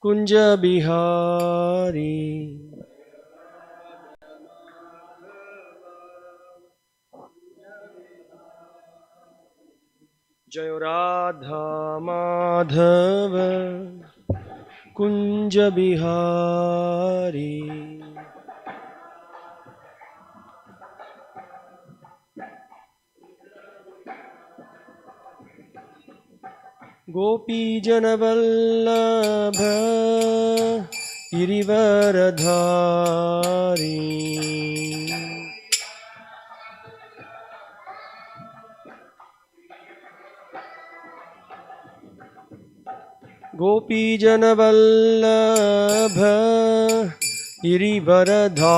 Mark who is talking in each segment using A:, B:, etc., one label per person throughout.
A: Kunja Bihari. Jayo Radha Madhava Kunja Bihari. Gopi Janavallabha Girivaradhari. Gopi Janavallabha Girivaradhari.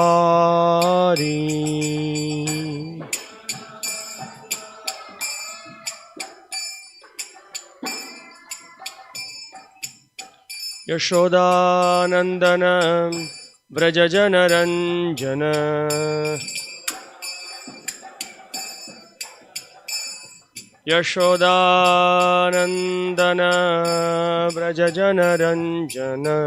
A: Yashodanandana Vrajajanaranjana. Yashodanandana Vrajajanaranjana.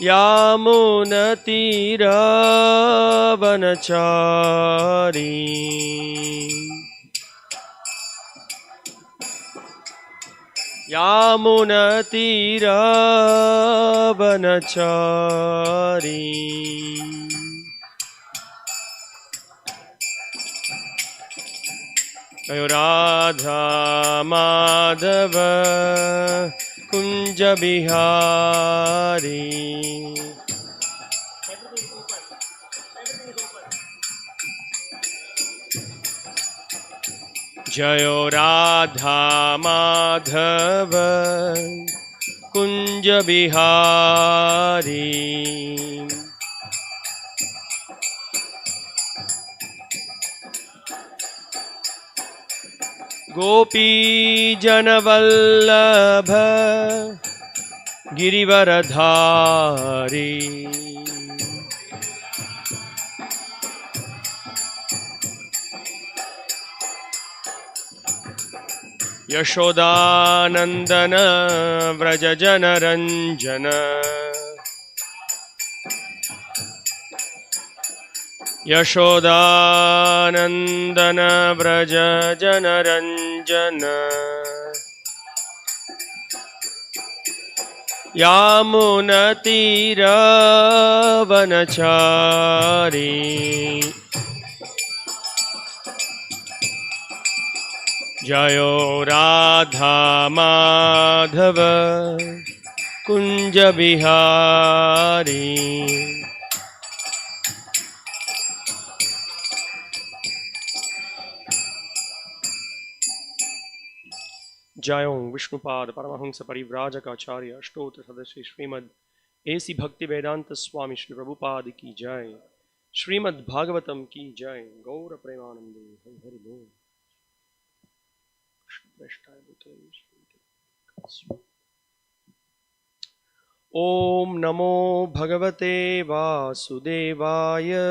A: Yamunatiravanachari. Yamunatiravanachari. Jayo Radha Madhava Kunja Bihari. Jayo Radha Madhava Kunja Bihari. Gopi Janavallabha Girivaradhari. Yashodanandana Vrajajanaranjana. Yashodanandana Vrajajanaranjana. Yamunatiravanachari. Jayo Radha Madhava Kunja Bihari. Jayong Vishnupad Paramahamsa Parivrajaka Acharya Ashtotra Sadasri Srimad AC Bhakti Vedanta Swami Shri Prabhupada ki Jai. Srimad Bhagavatam ki Jai. Gaura Premanande Hari Hari Bol. Om Namo Bhagavate Vasudevaya.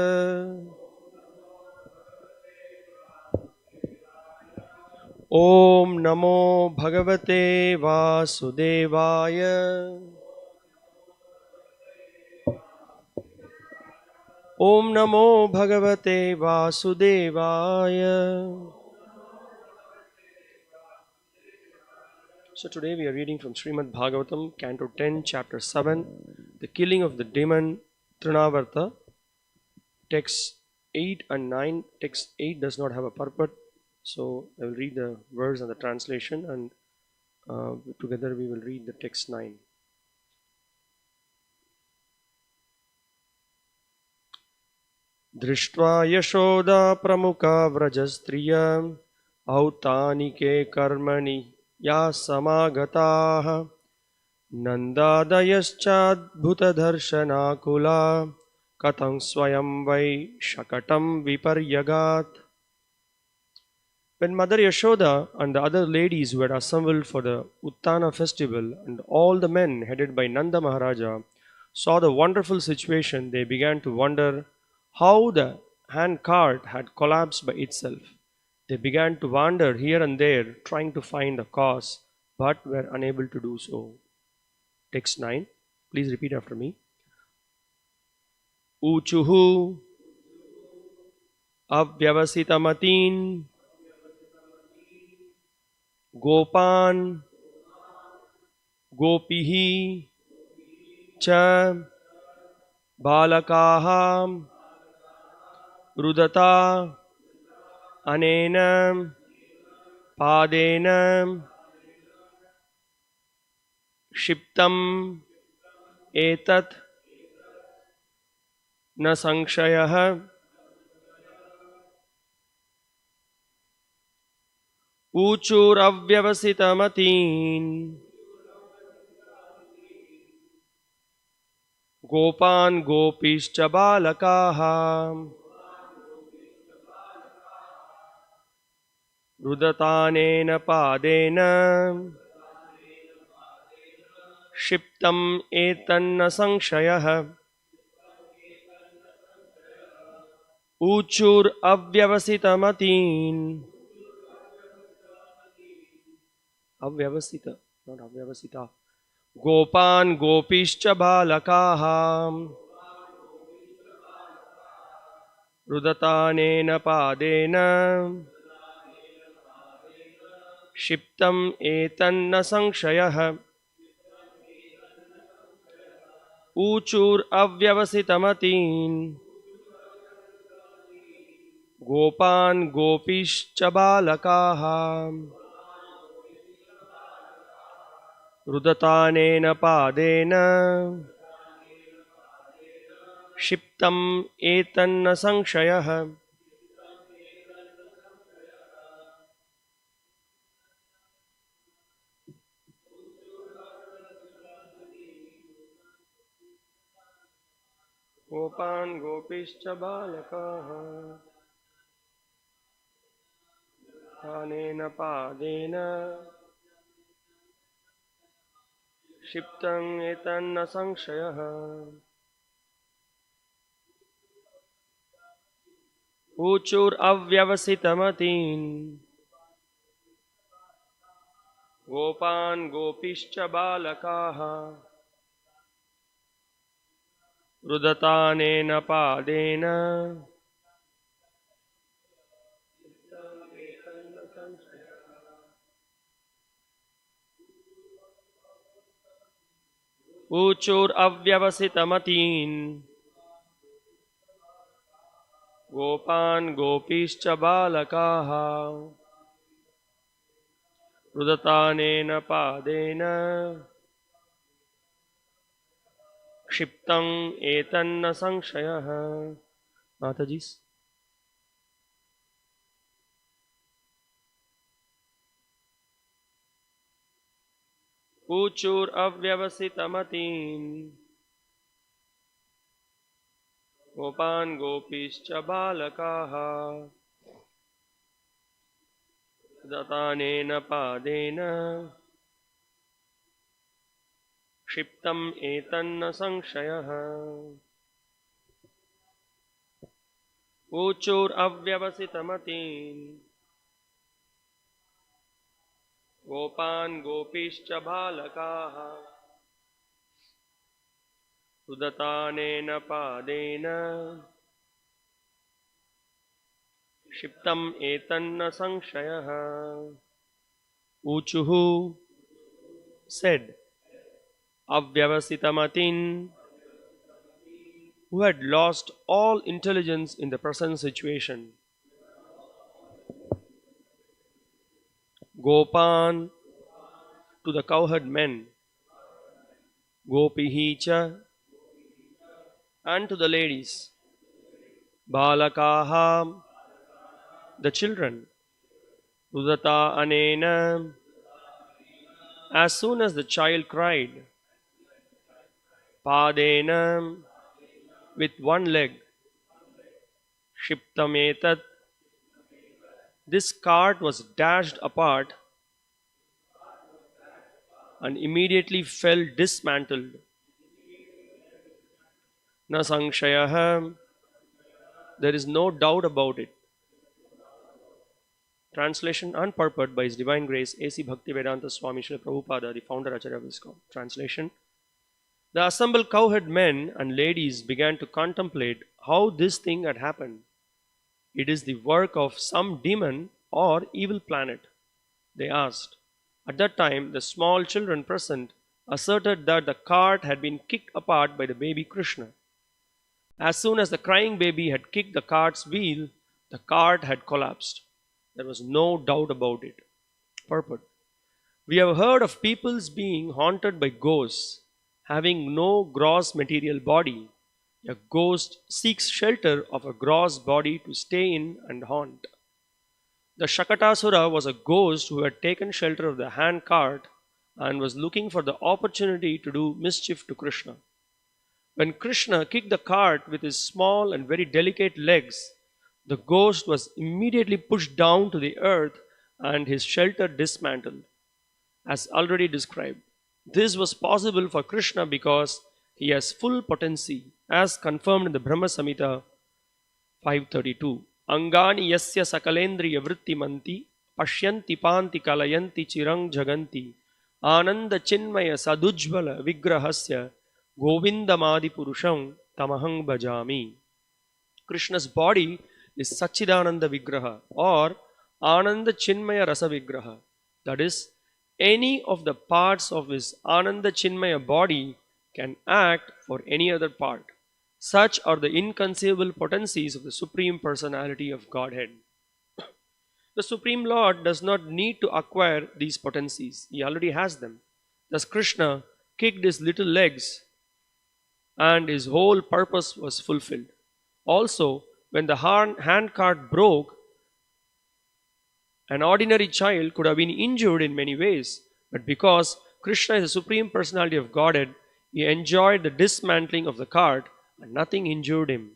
A: Om Namo Bhagavate Vasudevaya. Om Namo Bhagavate Vasudevaya. So today we are reading from Srimad Bhagavatam, Canto 10, Chapter 7, The Killing of the Demon Trinavarta. Text 8 and 9. Text 8 does not have a purport, so I will read the verse and the translation, and together we will read the text 9. Drishtva Yashoda Pramukha Vrajastriya Autanike Karmani Ya Samagataha Nandadayascha Darshana Katang Swayam Vai Shakatam Viparyagat. When Mother Yashoda and the other ladies who had assembled for the Uttana festival and all the men headed by Nanda Maharaja saw the wonderful situation, they began to wonder how the hand cart had collapsed by itself. They began to wander here and there, trying to find the cause, but were unable to do so. Text 9. Please repeat after me. Uchuhu avyavasitamatin gopan gopihi cha balakaha rudata anena padena shiptam etat न संशयः ऊचुरव्यवसितमतीन् गोपान् गोपीश्च बालकाः रुदतानेन पादेन क्षिप्तम् एतन्न संशयः ऊचुरव्यवसितमतीन् अव्यवस्थित not अव्यवस्थिता गोपान् गोपीश्च बालकाः रुदतानेन पादेन क्षिप्तम् एतन्न संशयः ऊचुरव्यवसितमतीन् गोपान् गोपीश्च बालकाः रुदतानेन पादेन क्षिप्तम् एतन्न संशयः गोपान् गोपीश्च बालकाः रुदतानेन पादेन क्षिप्तम् एतन्न संशयः ऊचुरव्यवसितमतीन् गोपान् गोपीश्च बालकाः रुदतानेन पादेन ऊचुरव्यवसितमतीन् गोपान् गोपीश्च बालकाः रुदतानेन पादेन क्षिप्तम् एतन्न संशयः माताजी ऊचुरव्यवसितमतीन् गोपान् गोपीश्च बालकाः रुदतानेन पादेन क्षिप्तम् एतन्न संशयः ऊचुरव्यवसितमतीन् गोपान् गोपीश्च बालकाः रुदतानेन पादेन क्षिप्तम् एतन्न संशयः ऊचुः said avyavasitamatin who had lost all intelligence in the present situation. Gopan to the cowherd men, Gopihi cha and to the ladies, Balakaha the children, Rudata anena as soon as the child cried, Padena with one leg, Shiptametat this cart was dashed apart and immediately fell dismantled. Na Sanshayah, there is no doubt about it. Translation and purport by His Divine Grace A.C. Bhaktivedanta Swami Srila Prabhupada, the founder Acharya of ISKCON. Translation. The assembled cowherd men and ladies began to contemplate how this thing had happened. It is the work of some demon or evil planet, they asked. At that time, the small children present asserted that the cart had been kicked apart by the baby Krishna. As soon as the crying baby had kicked the cart's wheel, the cart had collapsed. There was no doubt about it. Purport. We have heard of peoples being haunted by ghosts, having no gross material body. A ghost seeks shelter of a gross body to stay in and haunt. The Shakatasura was a ghost who had taken shelter of the hand cart and was looking for the opportunity to do mischief to Krishna. When Krishna kicked the cart with his small and very delicate legs, the ghost was immediately pushed down to the earth and his shelter dismantled, as already described. This was possible for Krishna because he has full potency, as confirmed in the Brahma Samhita 532. Angani yasya sakalendriya vritti manti, pashyanti panti kalayanti chirang jaganti, ananda chinmaya sadujvala vigrahasya, govindamadi purusham tamahang bhajami. Krishna's body is Sachidananda Vigraha or Ananda Chinmaya Rasa Vigraha. That is, any of the parts of his Ananda Chinmaya body can act for any other part. Such are the inconceivable potencies of the Supreme Personality of Godhead. The Supreme Lord does not need to acquire these potencies. He already has them. Thus Krishna kicked his little legs and his whole purpose was fulfilled. Also, when the hand cart broke, an ordinary child could have been injured in many ways, but because Krishna is the Supreme Personality of Godhead, he enjoyed the dismantling of the cart and nothing injured him.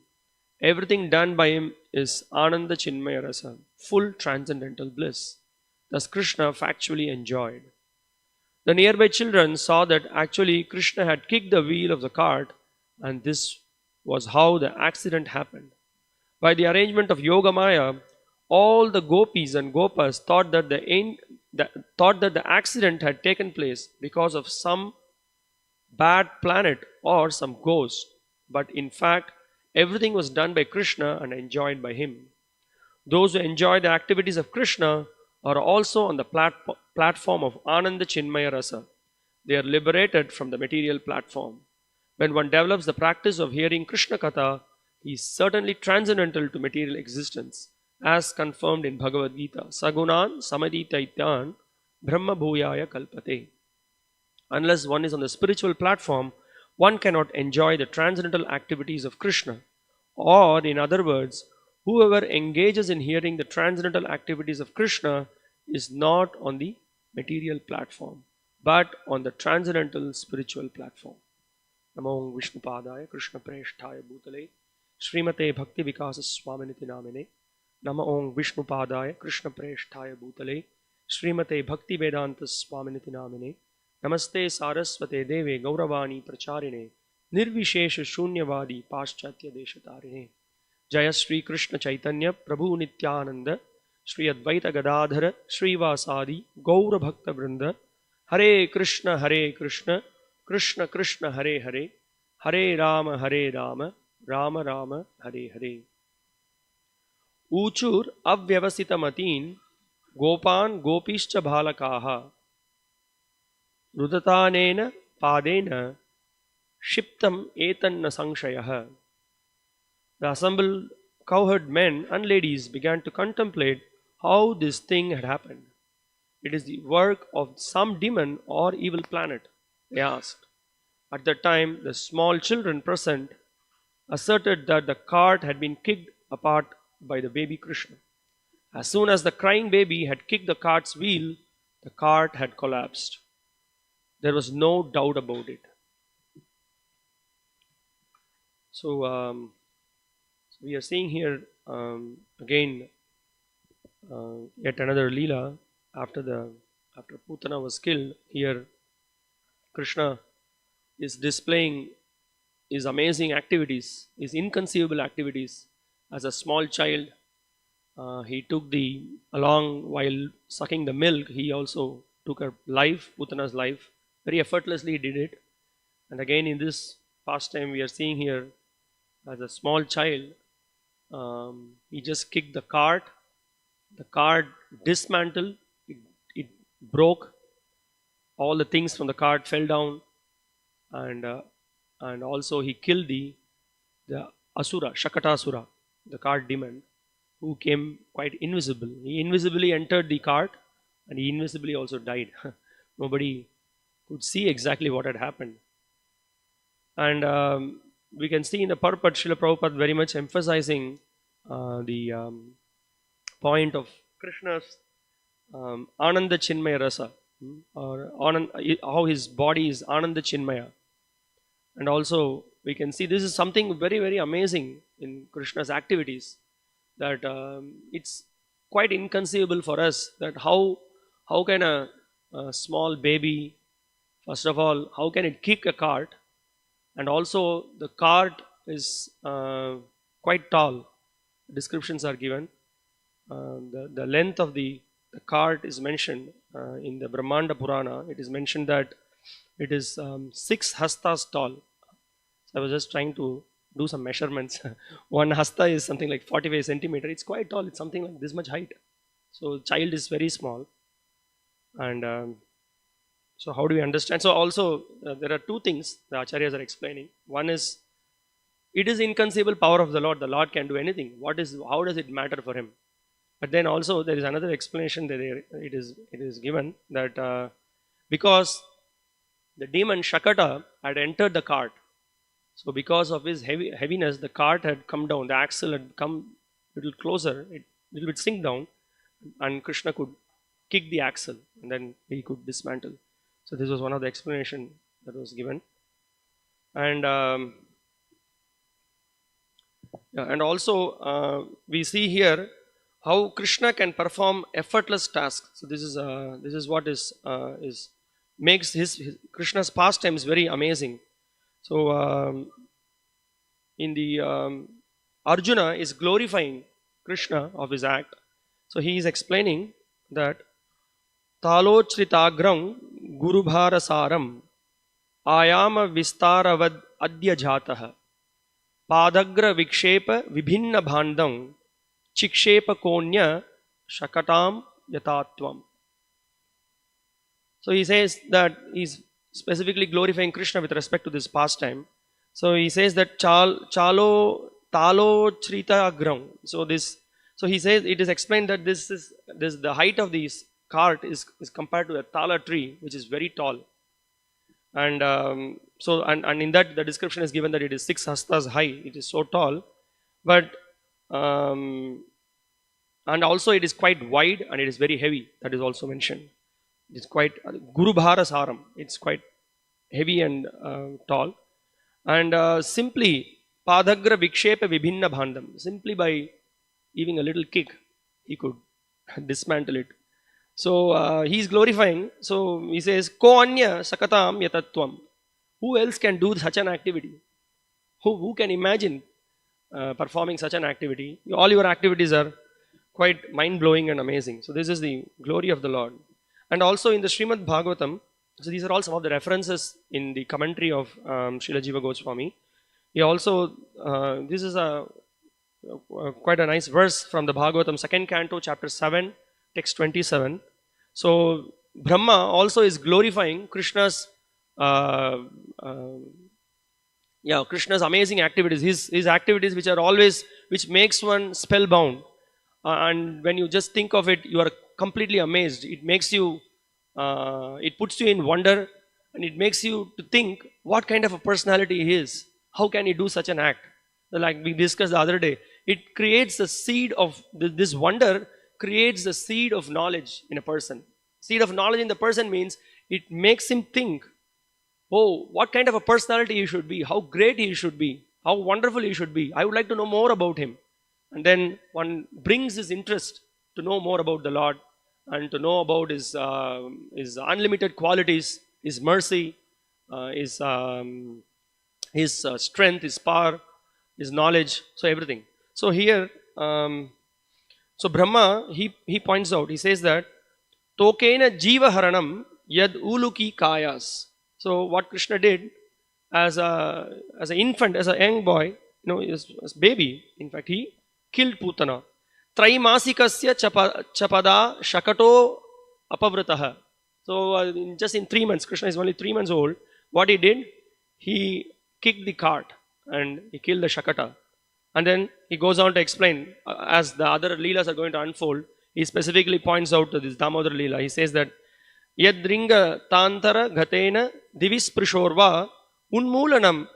A: Everything done by him is Ananda Chinmaya Rasa, full transcendental bliss. Thus Krishna factually enjoyed. The nearby children saw that actually Krishna had kicked the wheel of the cart, and this was how the accident happened. By the arrangement of Yogamaya, all the gopis and gopas thought that the accident had taken place because of some bad planet or some ghost, but in fact everything was done by Krishna and enjoyed by him. Those who enjoy the activities of Krishna are also on the platform of Ananda Chinmaya Rasa. They are liberated from the material platform. When one develops the practice of hearing Krishna Katha, he is certainly transcendental to material existence, as confirmed in Bhagavad Gita. Sagunan samaditaitan brahma bhuyaya kalpate. Unless one is on the spiritual platform, one cannot enjoy the transcendental activities of Krishna. Or, in other words, whoever engages in hearing the transcendental activities of Krishna is not on the material platform, but on the transcendental spiritual platform. Namo Vishnu Padaya Krishna Preshtaya Bhutale Srimate Bhakti Vikasa Swaminiti Namine. Namo Vishnu Padaya Krishna Preshtaya Bhutale Srimate Bhakti Vedanta Swaminiti Namine. Namaste Saraswate Deve Gauravani Pracharine Nirvishesha Shunyavadi Paschatya Deshatarine. Jaya Sri Krishna Chaitanya Prabhu Nityananda Sri Advaita Gadadhara Sri Vasadi Gaura Bhakta Vrinda. Hare Krishna Krishna Krishna Hare Hare Hare Rama Rama Rama Hare Hare. Uchur avyavasita matin gopan gopischa bhalakaha rudatanena padena shiptam etanna sangshayaha. The assembled cowherd men and ladies began to contemplate how this thing had happened. It is the work of some demon or evil planet, they asked. At that time, the small children present asserted that the cart had been kicked apart by the baby Krishna. As soon as the crying baby had kicked the cart's wheel, the cart had collapsed. There was no doubt about it. So we are seeing here again yet another Leela after Putana was killed. Here Krishna is displaying his amazing activities, his inconceivable activities as a small child, he took along while sucking the milk, he also took a life, Putana's life. Very effortlessly he did it. And again in this pastime we are seeing here, as a small child, he just kicked the cart dismantled, it broke, all the things from the cart fell down, and also he killed the Asura, Shakatasura, the cart demon, who came quite invisible. He invisibly entered the cart and he invisibly also died. Nobody could see exactly what had happened. And we can see in the purport, Srila Prabhupada very much emphasizing the point of Krishna's Ananda Chinmaya Rasa, or how his body is Ananda Chinmaya. And also we can see this is something very, very amazing in Krishna's activities, that it's quite inconceivable for us, that how can a small baby, first of all, how can it kick a cart, and also the cart is quite tall. Descriptions are given. The length of the cart is mentioned in the Brahmanda Purana. It is mentioned that it is 6 hastas tall. So I was just trying to do some measurements. One hasta is something like 45 centimeter. It's quite tall. It's something like this much height. So child is very small. And so how do we understand? So also there are two things the acharyas are explaining. One is, it is inconceivable power of the Lord. The Lord can do anything. How does it matter for him? But then also there is another explanation that it is given, that because the demon Shakata had entered the cart, so because of his heaviness, the cart had come down, the axle had come a little closer, a little bit sink down, and Krishna could kick the axle and then he could dismantle. So this was one of the explanation that was given. And and also we see here how Krishna can perform effortless tasks. So this is what is makes his Krishna's pastimes very amazing. So in the Arjuna is glorifying Krishna of his act. So he is explaining that Talochritaagram Gurubharasaram Ayama Vistaravad Adya Jataha Padagra Vikshepa Vibhinna Bhandam Chikshepa Konya Shakatam Yatatvam. So he says that he's specifically glorifying Krishna with respect to this pastime. So he says that Talo Chrita Agram. So he says it is explained that this the height of this cart is compared to a tala tree, which is very tall. And and in that the description is given that it is 6 hastas high. It is so tall, but and also it is quite wide and it is very heavy. That is also mentioned. It's quite Guru Bharasaram. It's quite heavy and tall. And simply Padagra Vikshepa Vibhinna Bhandam. Simply by giving a little kick, he could dismantle it. So he is glorifying. So he says, Ko anya sakatam yatatvam. Who else can do such an activity? Who can imagine performing such an activity? All your activities are quite mind-blowing and amazing. So this is the glory of the Lord. And also in the Srimad Bhagavatam, so these are all some of the references in the commentary of Srila Jiva Goswami. He also, this is quite a nice verse from the Bhagavatam, 2nd canto, chapter 7, text 27. So Brahma also is glorifying Krishna's Krishna's amazing activities, his activities which makes one spellbound. And when you just think of it, you are completely amazed. It makes you, it puts you in wonder, and it makes you to think what kind of a personality he is. How can he do such an act? Like we discussed the other day, it creates a seed of this wonder, creates the seed of knowledge in a person. Seed of knowledge in the person means it makes him think, oh, what kind of a personality he should be, how great he should be, how wonderful he should be. I would like to know more about him. And then one brings his interest to know more about the Lord and to know about his unlimited qualities, his mercy, his strength, his power, his knowledge, so everything. So here, So Brahma, he points out, he says that Tokena Jiva Haranam Yad Uluki Kayas. So what Krishna did as an infant, as a young boy, as baby, in fact, he killed Putana. Traimasikasya chapada shakato apavrataha. So just in 3 months, Krishna is only 3 months old. What he did, he kicked the cart and he killed the Shakata. And then he goes on to explain, as the other Leelas are going to unfold, he specifically points out to this Damodar Leela. He says that, Yadringa tantara ghatena divisprishorva unmulanam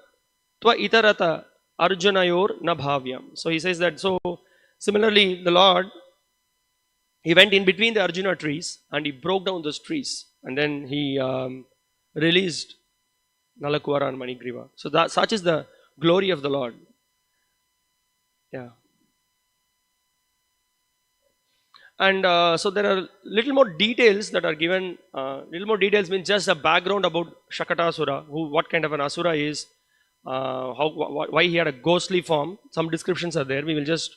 A: tva itarata arjunayor nabhavyam. So he says that, so similarly, the Lord, he went in between the Arjuna trees and he broke down those trees. And then he released Nalakwara and Manigriva. So that such is the glory of the Lord. Yeah. And so there are little more details that are given. Little more details means just a background about Shakatasura, what kind of an asura is, why he had a ghostly form. Some descriptions are there. We will just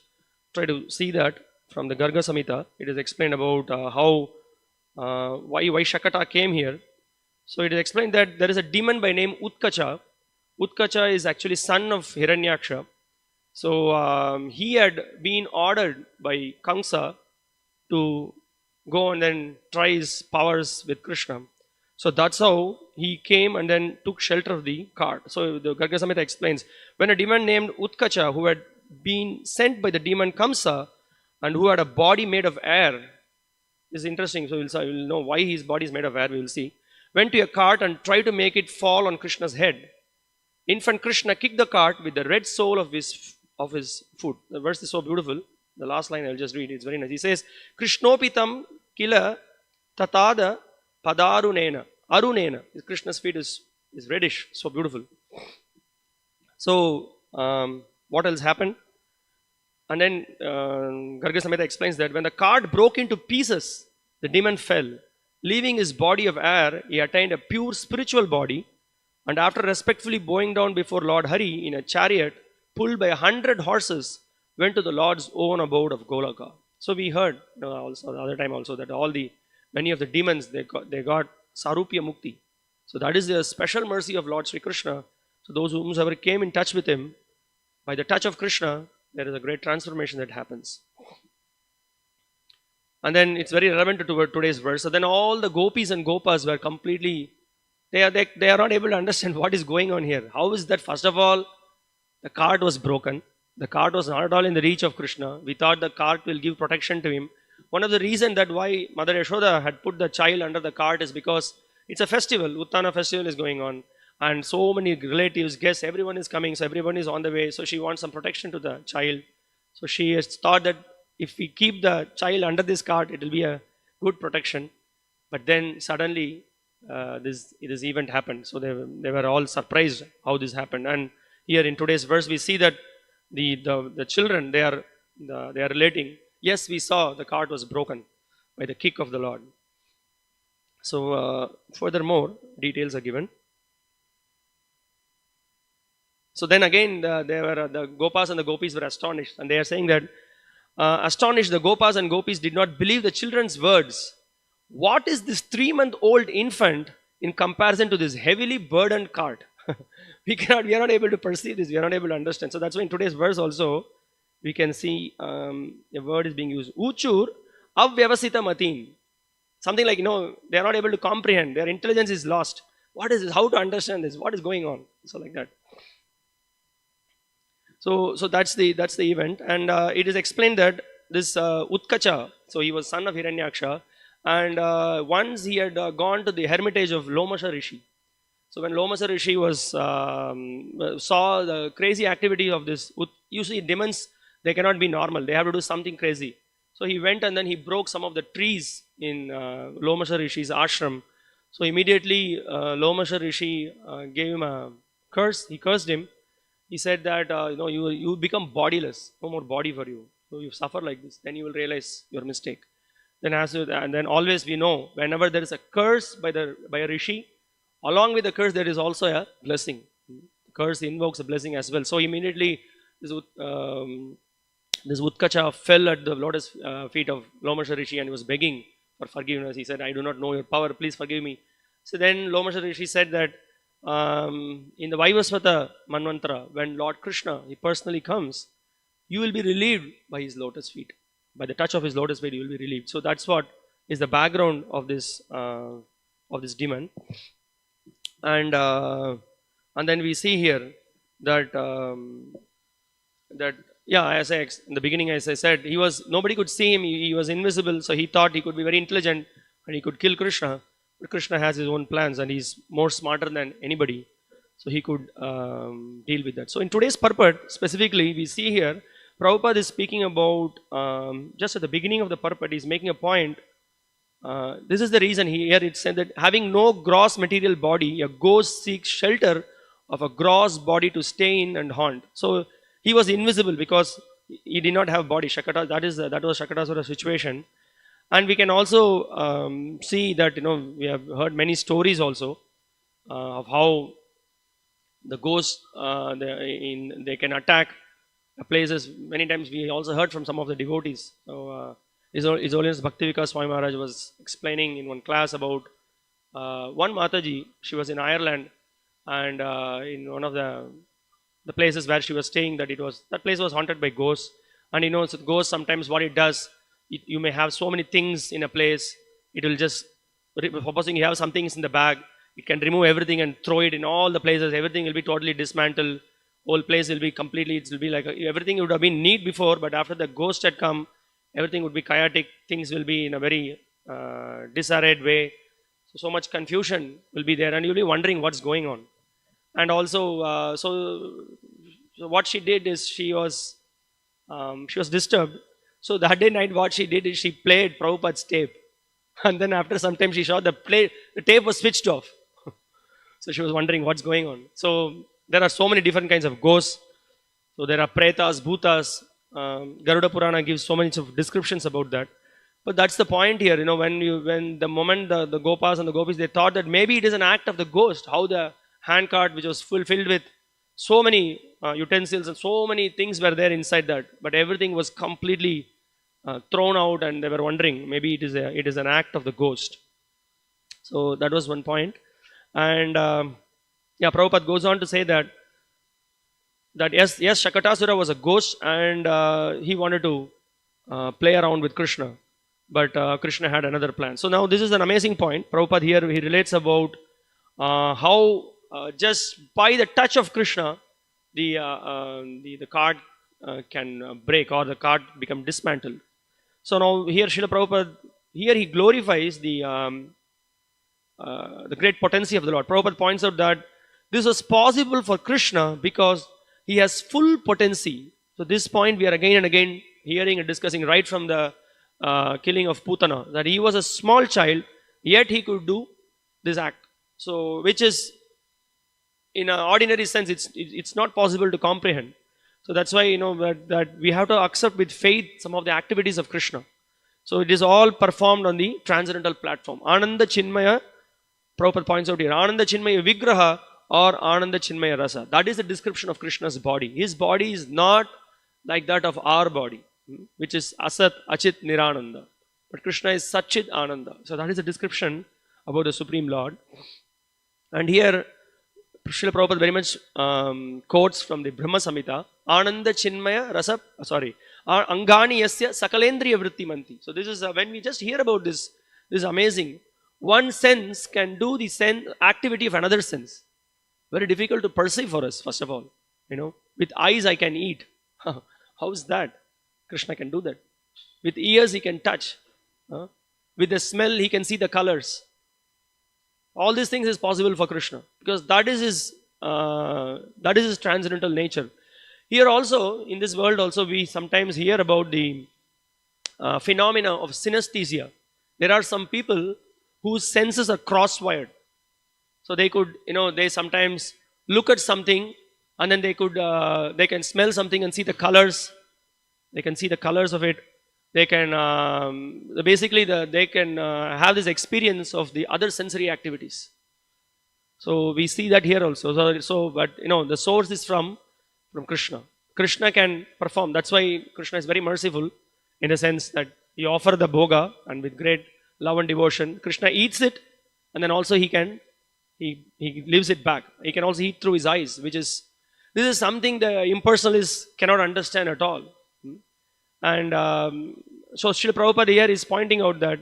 A: try to see that from the Garga Samhita. It is explained about why Shakata came here. So it is explained that there is a demon by name Utkacha. Utkacha is actually son of Hiranyaksha. So he had been ordered by Kamsa to go and then try his powers with Krishna. So that's how he came and then took shelter of the cart. So the Garga Samhita explains, when a demon named Utkacha, who had been sent by the demon Kamsa and who had a body made of air, this is interesting, so we'll know why his body is made of air, we will see, went to a cart and tried to make it fall on Krishna's head. Infant Krishna kicked the cart with the red sole of his foot. The verse is so beautiful. The last line I'll just read, it's very nice. He says, Krishnopitam kila tatada padarunena. Arunena. Krishna's feet is reddish, so beautiful. So, what else happened? And then Garga Samhita explains that when the cart broke into pieces, the demon fell. Leaving his body of air, he attained a pure spiritual body, and after respectfully bowing down before Lord Hari in a chariot pulled by 100 horses, went to the Lord's own abode of Golaka. So we heard also the other time also that many of the demons they got Sarupya Mukti. So that is the special mercy of Lord Sri Krishna. So those whomsoever came in touch with him, by the touch of Krishna, there is a great transformation that happens. And then it's very relevant to today's verse. So then all the gopis and gopas were completely, they are not able to understand what is going on here. How is that? First of all, the cart was broken. The cart was not at all in the reach of Krishna. We thought the cart will give protection to him. One of the reasons that why Mother Yashoda had put the child under the cart is because it's a festival. Uttana festival is going on. And so many relatives, guests, everyone is coming. So everyone is on the way. So she wants some protection to the child. So she has thought that if we keep the child under this cart, it will be a good protection. But then suddenly this event happened. So they were all surprised how this happened. And here in today's verse, we see that the children, they are relating, yes, we saw the cart was broken by the kick of the Lord. So furthermore, details are given. So then again, the Gopas and the Gopis were astonished, and they are saying that, astonished, the Gopas and Gopis did not believe the children's words. What is this 3-month-old infant in comparison to this heavily burdened cart? We are not able to perceive this, we are not able to understand. So that's why in today's verse also, we can see a word is being used. Uchur avyavasita matin. Something like, they are not able to comprehend. Their intelligence is lost. What is this? How to understand this? What is going on? So like that. So that's the event. And it is explained that this Utkacha, so he was son of Hiranyaksha. And once he had gone to the hermitage of Lomasha Rishi. So when Lomasha Rishi saw the crazy activity of this, usually demons, they cannot be normal. They have to do something crazy. So he went and then he broke some of the trees in Lomasha Rishi's ashram. So immediately Lomasha Rishi gave him a curse. He cursed him. He said that, you become bodiless. No more body for you. So you suffer like this. Then you will realize your mistake. And then always we know, whenever there is a curse by a Rishi, along with the curse, there is also a blessing. The curse invokes a blessing as well. So immediately, This Utkacha fell at the lotus feet of Lomasha Rishi and was begging for forgiveness. He said, I do not know your power, please forgive me. So then Lomasha Rishi said that in the Vaivasvata Manvantara, when Lord Krishna, he personally comes, you will be relieved by his lotus feet. By the touch of his lotus feet, you will be relieved. So that's what is the background of this demon. And then we see here that as in the beginning, as I said, nobody could see him. He was invisible, so he thought he could be very intelligent and he could kill Krishna. But Krishna has his own plans and he's more smarter than anybody, so he could deal with that. So in today's purport specifically, we see here Prabhupada is speaking about just at the beginning of the purport, he's making a point. This is the reason here it said that having no gross material body, a ghost seeks shelter of a gross body to stay in and haunt. So he was invisible because he did not have body. Shakata, that was Shakatasura's situation. And we can also see that, we have heard many stories also of how the ghosts, they can attack places. Many times we also heard from some of the devotees. So, His Holiness Bhaktivika Swami Maharaj was explaining in one class about one Mataji. She was in Ireland, and in one of the places where she was staying, that place was haunted by ghosts. And so ghosts, sometimes what it does, you may have so many things in a place, it will just, supposing you have some things in the bag, it can remove everything and throw it in all the places. Everything will be totally dismantled. Whole place will be completely, it will be like everything would have been neat before, but after the ghost had come, everything would be chaotic. Things will be in a very disarrayed way. So much confusion will be there, and you'll be wondering what's going on. And also, so what she did is she was disturbed. So that day night, what she did is she played Prabhupada's tape, and then after some time she saw the tape was switched off. So she was wondering what's going on. So there are so many different kinds of ghosts. So there are pretas, bhutas. Garuda Purana gives so many descriptions about that. But that's the point here, when the moment the Gopas and the Gopis, they thought that maybe it is an act of the ghost, how the handcart, which was filled with so many utensils and so many things were there inside that, but everything was completely thrown out, and they were wondering maybe it is an act of the ghost. So that was one point. And Prabhupada goes on to say that yes, Shakatasura was a ghost, and he wanted to play around with Krishna, but Krishna had another plan. So now this is an amazing point. Prabhupada here, he relates about how just by the touch of Krishna, the cart can break, or the cart become dismantled. So now here Srila Prabhupada, here he glorifies the great potency of the Lord. Prabhupada points out that this was possible for Krishna because he has full potency. So this point we are again and again hearing and discussing right from the killing of Putana, that he was a small child, yet he could do this act. So which is, in an ordinary sense, it's not possible to comprehend. So that's why that we have to accept with faith some of the activities of Krishna. So it is all performed on the transcendental platform. Ananda Chinmaya, Prabhupada points out here, Ananda Chinmaya Vigraha or Ananda Chinmaya Rasa. That is the description of Krishna's body. His body is not like that of our body, which is Asat, Achit, Nirananda. But Krishna is Satchit Ananda. So that is a description about the Supreme Lord. And here, Srila Prabhupada very much quotes from the Brahma Samhita, Ananda Chinmaya Rasa, Angani Yasya Sakalendriya Vritti Manti. So this is, when we just hear about this is amazing. One sense can do the activity of another sense. Very difficult to perceive for us, first of all. With eyes I can eat. How is that? Krishna can do that. With ears he can touch. With the smell he can see the colors. All these things is possible for Krishna because that is his transcendental nature. Here also, in this world also, we sometimes hear about the phenomena of synesthesia. There are some people whose senses are cross-wired. So they could, they sometimes look at something and then they can smell something and see the colors. They can see the colors of it. They can, they can have this experience of the other sensory activities. So we see that here also. But the source is from Krishna. Krishna can perform. That's why Krishna is very merciful in the sense that he offers the bhoga and with great love and devotion. Krishna eats it and then also he leaves it back. He can also eat through his eyes, this is something the impersonalists cannot understand at all. And so Srila Prabhupada here is pointing out that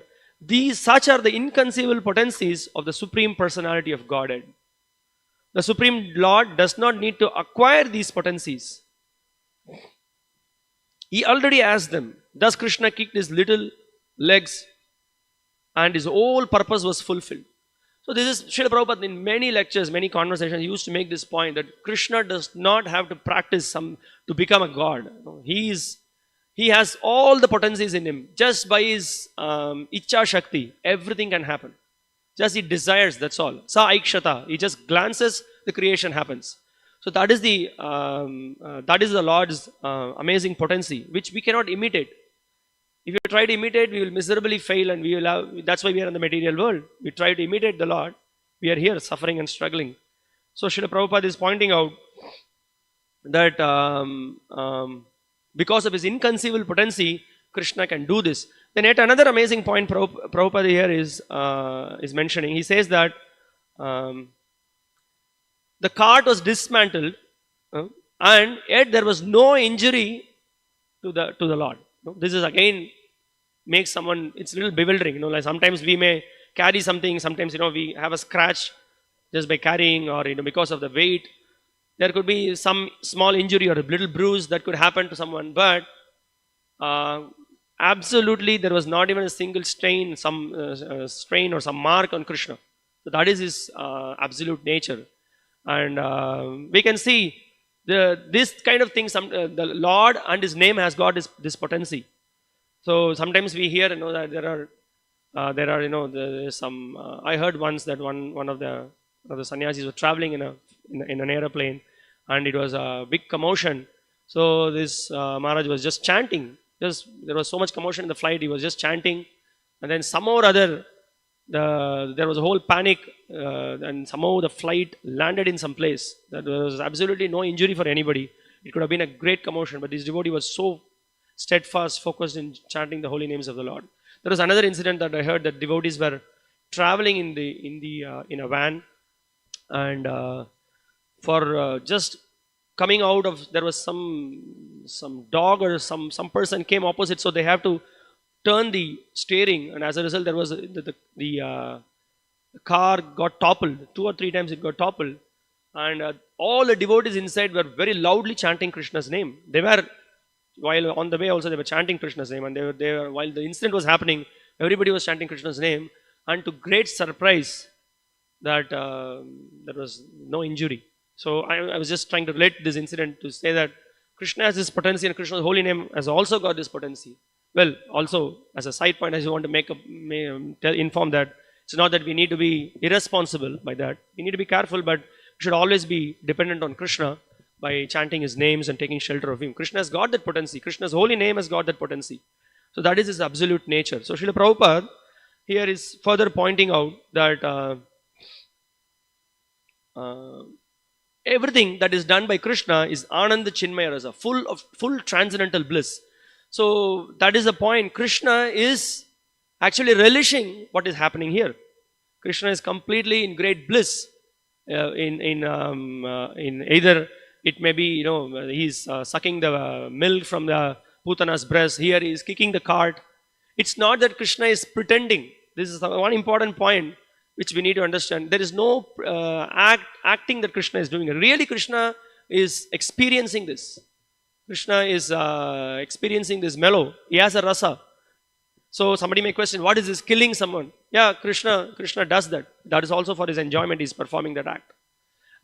A: such are the inconceivable potencies of the Supreme Personality of Godhead. The Supreme Lord does not need to acquire these potencies. He already has them. Thus Krishna kicked his little legs and his whole purpose was fulfilled. So this is Srila Prabhupada in many lectures, many conversations, he used to make this point that Krishna does not have to practice to become a god. He has all the potencies in him. Just by his Ichcha Shakti, everything can happen. Just he desires, that's all. Sa Aikshata, he just glances, the creation happens. So that is the Lord's amazing potency, which we cannot imitate. If you try to imitate, we will miserably fail, and that's why we are in the material world. We try to imitate the Lord, we are here suffering and struggling. So Srila Prabhupada is pointing out that because of his inconceivable potency, Krishna can do this. Then yet another amazing point Prabhupada here is mentioning. He says that the cart was dismantled and yet there was no injury to the Lord. This is again makes someone, it's a little bewildering. Like sometimes we may carry something, sometimes we have a scratch just by carrying, or because of the weight. There could be some small injury or a little bruise that could happen to someone, but absolutely there was not even a single strain, strain or some mark on Krishna. So that is his absolute nature. And we can see this kind of thing, the Lord and his name has got this potency. So sometimes we hear that there's some I heard once that one of the sannyasis were traveling in an aeroplane, and it was a big commotion. So this Maharaj was just chanting. There was so much commotion in the flight, he was just chanting, and then somehow or other there was a whole panic, and somehow the flight landed in some place. There was absolutely no injury for anybody. It could have been a great commotion, but this devotee was so steadfast, focused in chanting the holy names of the Lord. There was another incident that I heard, that devotees were traveling in a van, and for just coming out of, there was some dog or some person came opposite, so they have to turn the steering, and as a result there was the car got toppled. 2 or 3 times it got toppled, and all the devotees inside were very loudly chanting Krishna's name. They were, while on the way also they were chanting Krishna's name, and they were while the incident was happening, everybody was chanting Krishna's name, and to great surprise that there was no injury. So I was just trying to relate this incident to say that Krishna has this potency, and Krishna's holy name has also got this potency. Well, also as a side point, I just want to inform that it's not that we need to be irresponsible by that. We need to be careful, but we should always be dependent on Krishna by chanting his names and taking shelter of him. Krishna has got that potency. Krishna's holy name has got that potency. So that is his absolute nature. So Srila Prabhupada here is further pointing out that everything that is done by Krishna is Ananda Chinmaya Rasa, full transcendental bliss. So that is the point. Krishna is actually relishing what is happening here. Krishna is completely in great bliss. In either it may be he's sucking the milk from the Putana's breast. Here he is kicking the cart. It's not that Krishna is pretending. This is one important point which we need to understand. There is no acting that Krishna is doing. Really, Krishna is experiencing this. Krishna is experiencing this mellow. He has a rasa. So somebody may question, what is this, killing someone? Yeah, Krishna does that. That is also for his enjoyment. He is performing that act.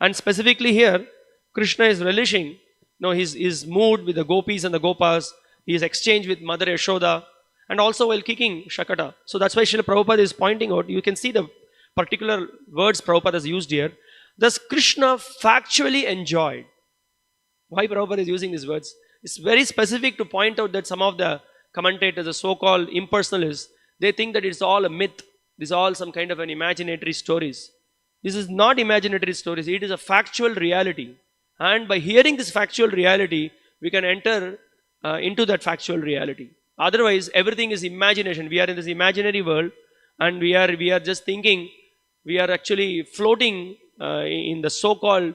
A: And specifically here, Krishna is relishing. His mood with the gopis and the gopas. He is exchanged with Mother Yashoda, and also while kicking Shakata. So that's why Srila Prabhupada is pointing out. You can see the particular words Prabhupada has used here. Thus Krishna factually enjoyed. Why Prabhupada is using these words? It's very specific to point out that some of the commentators, the so-called impersonalists, they think that it's all a myth. This is all some kind of an imaginatory stories. This is not imaginatory stories. It is a factual reality. And by hearing this factual reality, we can enter into that factual reality. Otherwise, everything is imagination. We are in this imaginary world, and we are just thinking. We are actually floating in the so-called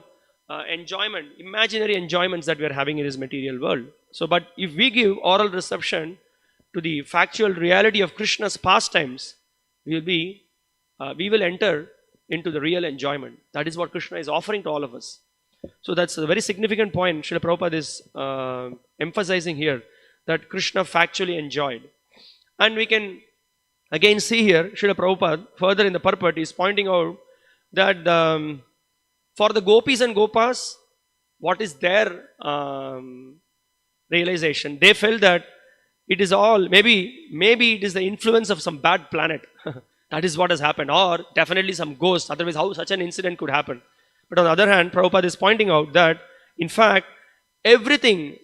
A: enjoyment, imaginary enjoyments that we are having in this material world. So, but if we give oral reception to the factual reality of Krishna's pastimes, we will enter into the real enjoyment. That is what Krishna is offering to all of us. So that's a very significant point Srila Prabhupada is emphasizing here, that Krishna factually enjoyed. And we can again see here, Srila Prabhupada further in the purport is pointing out that for the gopis and gopas, what is their realization? They felt that it is all, maybe it is the influence of some bad planet. That is what has happened, or definitely some ghost. Otherwise, how such an incident could happen? But on the other hand, Prabhupada is pointing out that, in fact, everything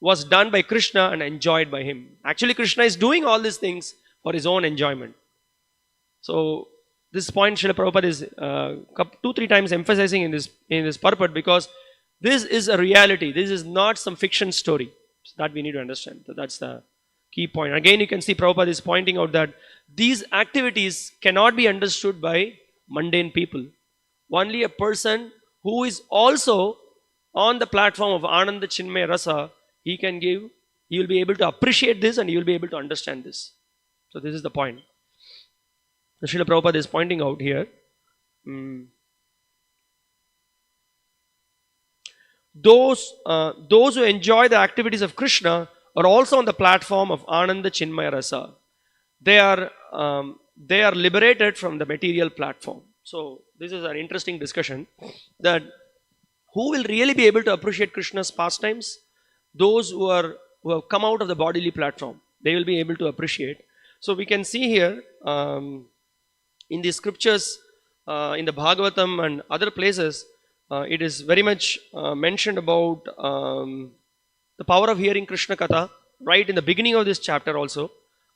A: was done by Krishna and enjoyed by him. Actually, Krishna is doing all these things for his own enjoyment. So, this point Srila Prabhupada is 2-3 times emphasizing in this purport, because this is a reality. This is not some fiction story. So that we need to understand. So that's the key point. Again, you can see Prabhupada is pointing out that these activities cannot be understood by mundane people. Only a person who is also on the platform of Ananda Chinmaya Rasa, he will be able to appreciate this and he will be able to understand this. So this is the point. So Srila Prabhupada is pointing out here. Those who enjoy the activities of Krishna are also on the platform of Ananda Chinmaya Rasa. They are liberated from the material platform. So this is an interesting discussion, that who will really be able to appreciate Krishna's pastimes? Those who have come out of the bodily platform. They will be able to appreciate. So we can see here in the scriptures, in the Bhagavatam and other places, it is very much mentioned about the power of hearing Krishna Katha. Right in the beginning of this chapter also,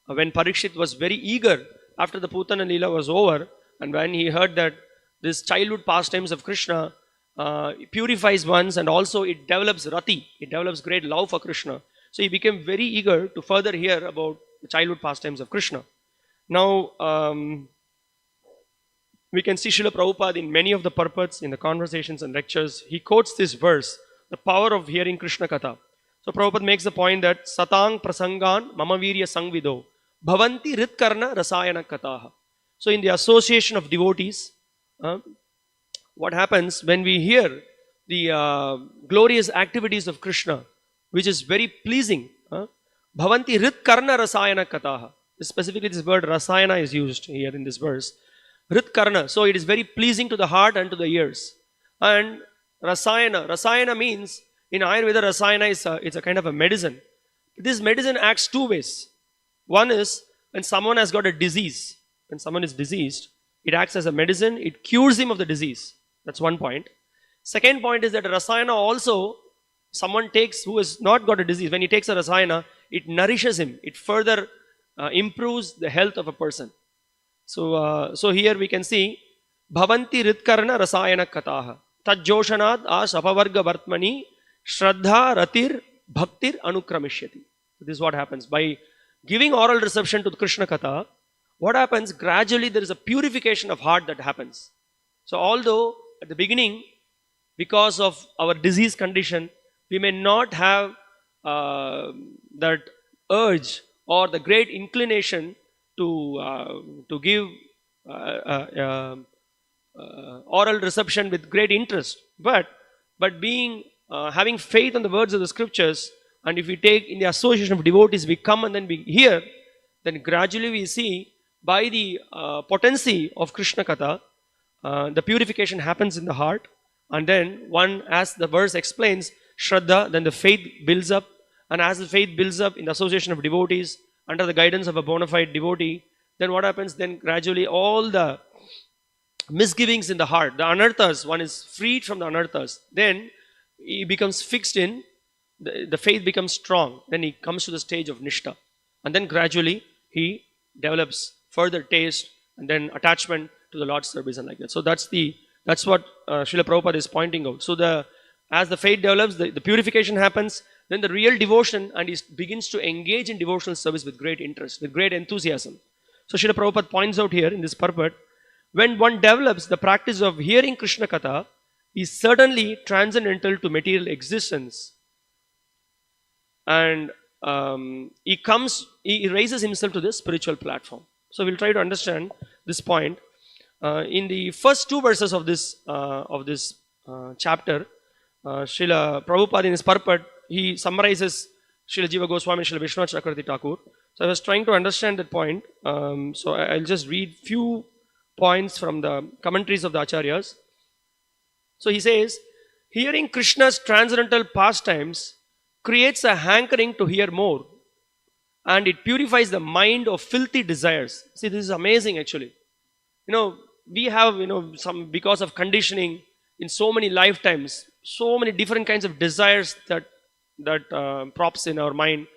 A: when Parikshit was very eager after the Putana Leela was over, and when he heard that this childhood pastimes of Krishna purifies ones, and also it develops rati, it develops great love for Krishna. So he became very eager to further hear about the childhood pastimes of Krishna. Now, we can see Srila Prabhupada in many of the purports, in the conversations and lectures, he quotes this verse, the power of hearing Krishna Katha. So Prabhupada makes the point that Satang Prasangan Mamavirya Sangvido Bhavanti Ritkarna Rasayana Kataha. So in the association of devotees, what happens when we hear the glorious activities of Krishna, which is very pleasing, Bhavanti Ritkarna Rasayana Kataha. Specifically this word Rasayana is used here in this verse. Ritkarna, so it is very pleasing to the heart and to the ears. And Rasayana means, in Ayurveda, Rasayana is a kind of a medicine. This medicine acts two ways. One is when someone has got a disease. When someone is diseased, it acts as a medicine, it cures him of the disease. That's one point. Second point is that Rasayana also, someone takes who has not got a disease, when he takes a Rasayana, it nourishes him, it further improves the health of a person. So here we can see Bhavanti Ritkarna Rasayana Kataha Tajjoshanad As Apavarga Vartmani Shraddha Ratir Bhaktir Anukramishati. This is what happens. By giving oral reception to the Krishna Katha, what happens? Gradually there is a purification of heart that happens. So although at the beginning, because of our disease condition, we may not have that urge or the great inclination to give oral reception with great interest, but being having faith on the words of the scriptures, and if we take in the association of devotees, we come and then we hear, then gradually we see by the potency of Krishna Katha, the purification happens in the heart, and then one, as the verse explains, Shraddha, then the faith builds up, and as the faith builds up in the association of devotees, under the guidance of a bona fide devotee, then what happens? Then gradually all the misgivings in the heart, the anarthas, one is freed from the anarthas, then he becomes fixed in, the faith becomes strong, then he comes to the stage of Nishta, and then gradually he develops further taste and then attachment to the Lord's service and like that. So that's what Srila Prabhupada is pointing out. So as the faith develops, the purification happens, then the real devotion, and he begins to engage in devotional service with great interest, with great enthusiasm. So Srila Prabhupada points out here in this purport, when one develops the practice of hearing Krishna Katha, is certainly transcendental to material existence. And he raises himself to the spiritual platform. So we'll try to understand this point. In the first two verses of this chapter, Srila Prabhupada in his purport, he summarizes Srila Jiva Goswami and Srila Vishwanath Chakravarti Thakur. So I was trying to understand that point. So I'll just read few points from the commentaries of the Acharyas. So he says, hearing Krishna's transcendental pastimes creates a hankering to hear more, and it purifies the mind of filthy desires. See, this is amazing actually. We have, some, because of conditioning in so many lifetimes, so many different kinds of desires that props in our mind.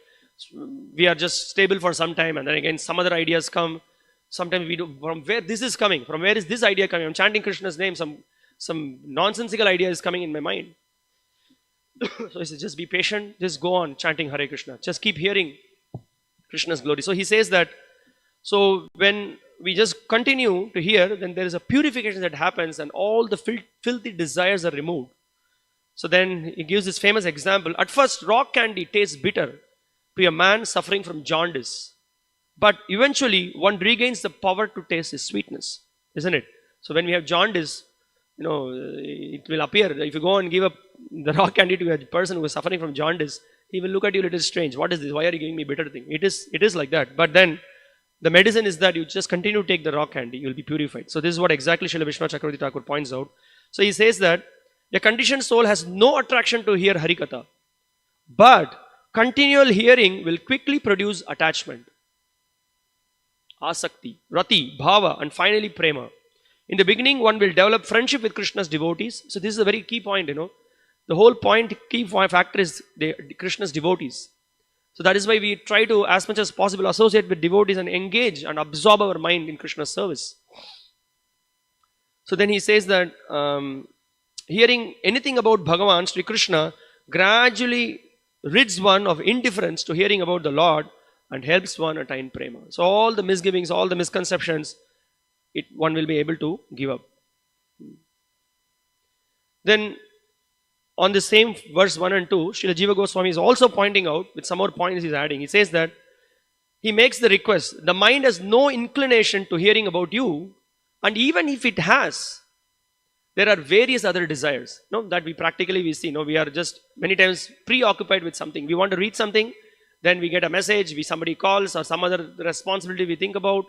A: We are just stable for some time, and then again some other ideas come. Sometimes we do, from where this is coming, from where is this idea coming? I'm chanting Krishna's name, some nonsensical idea is coming in my mind. So he says, just be patient, just go on chanting Hare Krishna, just keep hearing Krishna's glory. So he says that, so when we just continue to hear, then there is a purification that happens, and all the filthy desires are removed. So then he gives this famous example. At first, rock candy tastes bitter to a man suffering from jaundice, but eventually one regains the power to taste its sweetness, isn't it? So when we have jaundice, it will appear. If you go and give up the rock candy to a person who is suffering from jaundice, he will look at you a little strange. What is this? Why are you giving me bitter thing? It is like that. But then the medicine is that you just continue to take the rock candy, you will be purified. So this is what exactly Srila Vishwanath Chakravarti Thakur points out. So he says that a conditioned soul has no attraction to hear Harikatha, but continual hearing will quickly produce attachment, asakti, rati, bhava, and finally prema. In the beginning, one will develop friendship with Krishna's devotees. So this is a very key point, The whole point, key factor is Krishna's devotees. So that is why we try to, as much as possible, associate with devotees and engage and absorb our mind in Krishna's service. So then he says that hearing anything about Bhagavan, Sri Krishna, gradually rids one of indifference to hearing about the Lord and helps one attain prema. So all the misgivings, all the misconceptions, one will be able to give up. Then on the same verse 1 and 2, Srila Jiva Goswami is also pointing out, with some more points he's adding. He says that he makes the request, the mind has no inclination to hearing about you, and even if it has, there are various other desires that we see. We are just many times preoccupied with something. We want to read something, then we get a message, somebody calls, or some other responsibility we think about,